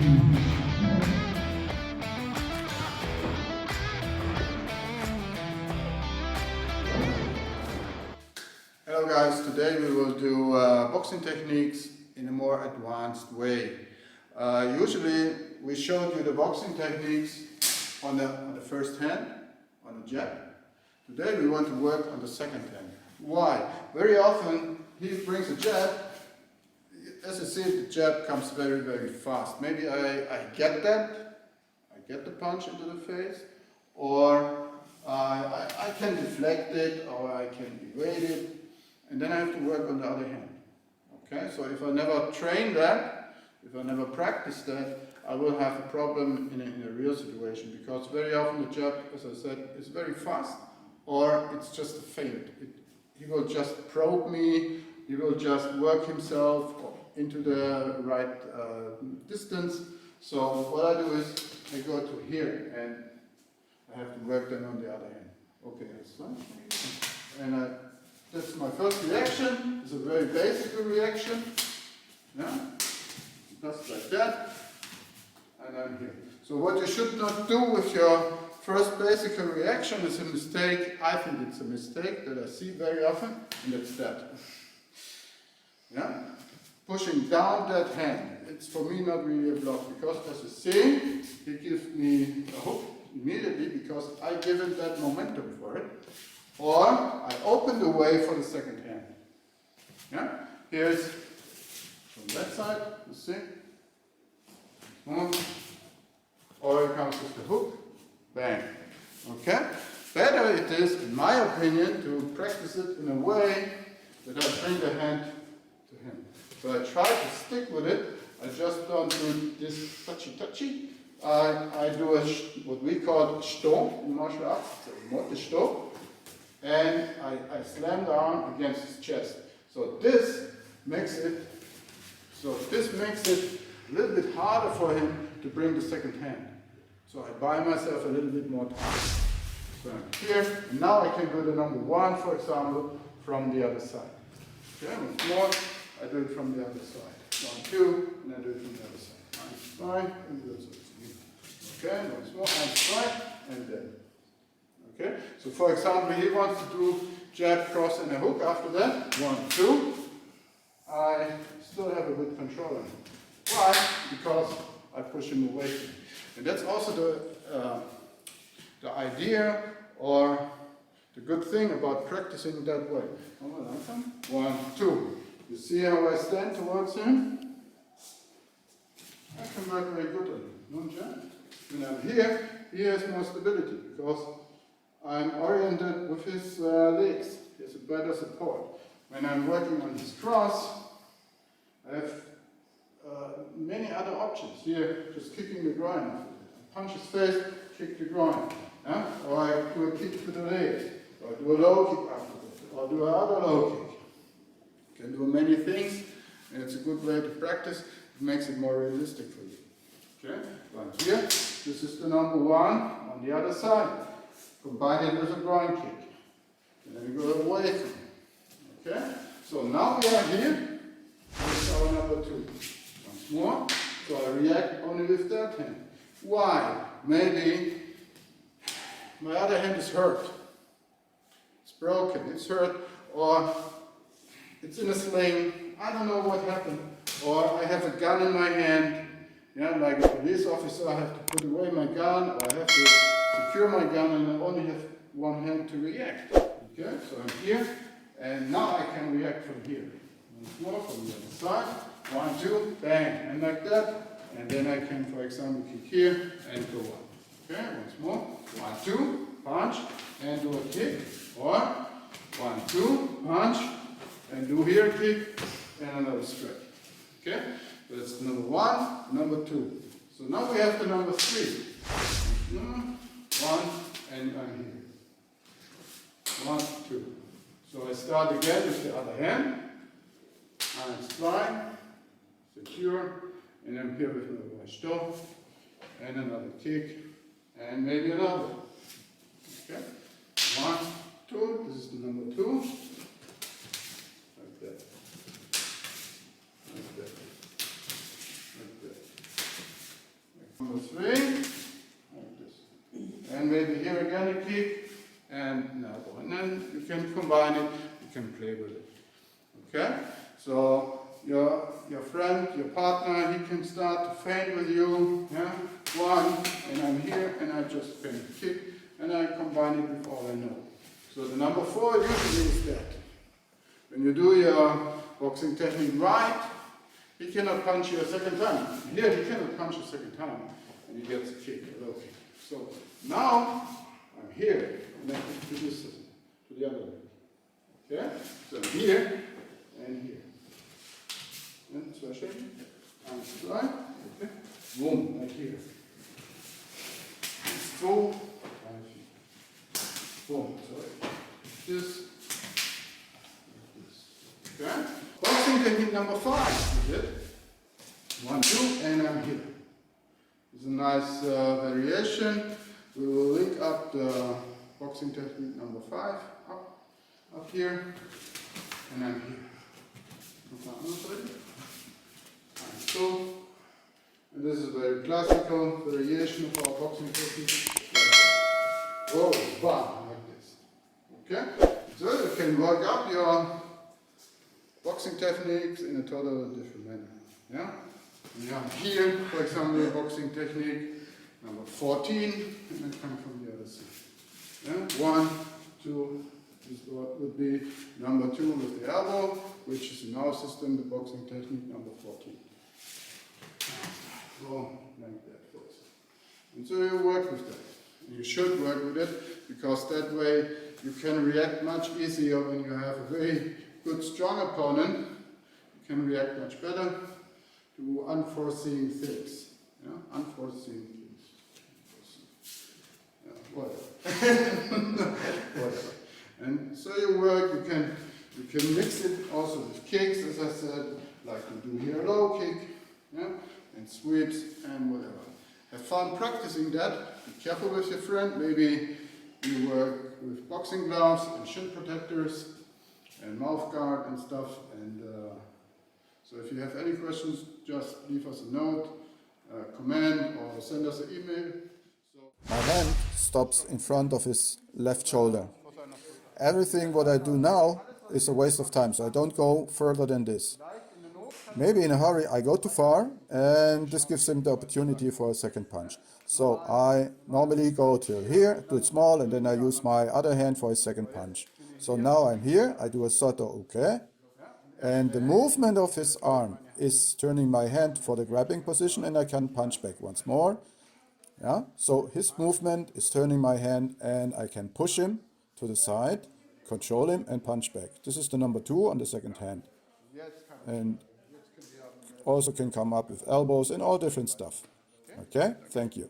Hello guys, today we will do boxing techniques in a more advanced way. Usually we showed you the boxing techniques on the first hand, on the jab. Today we want to work on the second hand. Why? Very often he brings a jab. As you see, the jab comes very, very fast. Maybe I get that, I get the punch into the face, or I can deflect it, or I can evade it. And then I have to work on the other hand. Okay, so if I never train that, if I never practice that, I will have a problem in a real situation, because very often the jab, as I said, is very fast, or it's just a feint. He will just probe me, he will just work himself into the right distance. So what I do is I go to here and I have to work then on the other hand. Okay, that's fine. And that's my first reaction. It's a very basic reaction. Yeah? Just like that. And I'm here. So what you should not do with your first basic reaction is a mistake. I think it's a mistake that I see very often, and it's that. Yeah? Pushing down that hand. It's for me not really a block, because as you see, he gives me a hook immediately because I give it that momentum for it. Or I open the way for the second hand. Yeah? Here's from that side, you see? Or it comes with the hook, bang. Okay? Better it is, in my opinion, to practice it in a way that I bring the hand to him. So I try to stick with it. I just don't do this touchy-touchy. I do what we call sto in martial arts, so sto. And I slam down against his chest. So this makes it a little bit harder for him to bring the second hand. So I buy myself a little bit more time. So I'm here, and now I can do the number one, for example, from the other side. Okay, once more, I do it from the other side. 1, 2, and I do it from the other side. 1, 5, and the other side. Okay, once more, 1, 5, and then. Okay, so for example, he wants to do jab, cross, and a hook after that. 1, 2. I still have a good control on him. Why? Because I push him away from me. And that's also the idea, or the good thing about practicing that way. 1, 2. You see how I stand towards him? I can work very good on him. No jab. When I'm here, he has more stability, because I'm oriented with his legs. He has a better support. When I'm working on his cross, I have many other options. Here, just kicking the groin. Punch his face, kick the groin. Yeah? Or I do a kick to the legs. Or I do a low kick after that. Or do another low kick. You can do many things, and it's a good way to practice. It makes it more realistic for you. Okay? One here. This is the number one on the other side. Combine it with a groin kick. And then we go away from it. Okay? So now we are here. This is our number two. Once more. So I react only with that hand. Why? Maybe my other hand is hurt. It's broken, it's hurt, or it's in a sling. I don't know what happened. Or I have a gun in my hand. Yeah, like a police officer, I have to put away my gun, or I have to secure my gun, and I only have one hand to react. Okay, so I'm here, and now I can react from here. Once more from the other side. 1, 2, bang, and like that. And then I can, for example, kick here and go on. Okay, once more. 1, 2, punch, and do a kick. Or 1, 2, punch, and do here a kick, and another strike. Okay, so that's number one, number two. So now we have the number three. 1, and I'm here. 1, 2. So I start again with the other hand. I'm slide, secure, and I'm here with another stop, and another kick, and maybe another. Okay? 1, 2. This is the number 2. Like that. Like that. Like that. Number 3, like this. And maybe here again a kick and an elbow. And then you can combine it, you can play with it. Okay? So your friend, your partner, he can start to feint with you. Yeah? 1, and I'm here, and I just can kick, and I combine it with all I know. So the number 4 usually is that. When you do your boxing technique right, he cannot punch you a second time. Here he cannot punch a second time, and he gets a kick, a low kick. So now I'm here, and I can do this to the other leg. Okay? So I'm here and here. And switching. And slide. Okay. Boom, like here. So, boom. Sorry. This. Okay. Boxing technique number 5 is it. 1, 2, and I'm here. It's a nice variation. We will link up the boxing technique number 5 up here, and I'm here. And so, and this is a very classical variation of our boxing technique. Oh, bam, like this. Okay? So you can work up your boxing techniques in a totally different manner. Yeah? And I'm here, for example, boxing technique number 14, and then come from the other side. Yeah? 1, 2, this would be number 2 with the elbow, which is in our system the boxing technique number 14. Go like that first. And so you work with that. You should work with it, because that way you can react much easier when you have a very good, strong opponent. You can react much better to unforeseen things. Yeah? Unforeseen things. Yeah, whatever. Whatever. And so you work, you can mix it also with kicks, as I said, like you do here, a low kick, yeah? And sweeps and whatever. Have fun practicing that. Be careful with your friend. Maybe you work with boxing gloves and shin protectors and mouth guard and stuff. And so if you have any questions, just leave us a note, comment, or send us an email. My hand stops in front of his left shoulder. Everything what I do now is a waste of time, so I don't go further than this. Maybe in a hurry I go too far, and this gives him the opportunity for a second punch. So I normally go till here, do it small, and then I use my other hand for a second punch. So now I'm here, I do a soto uke, and the movement of his arm is turning my hand for the grabbing position, and I can punch back once more. Yeah? So his movement is turning my hand, and I can push him to the side, control him, and punch back. This is the number 2 on the second hand. And also can come up with elbows and all different stuff. Okay, thank you.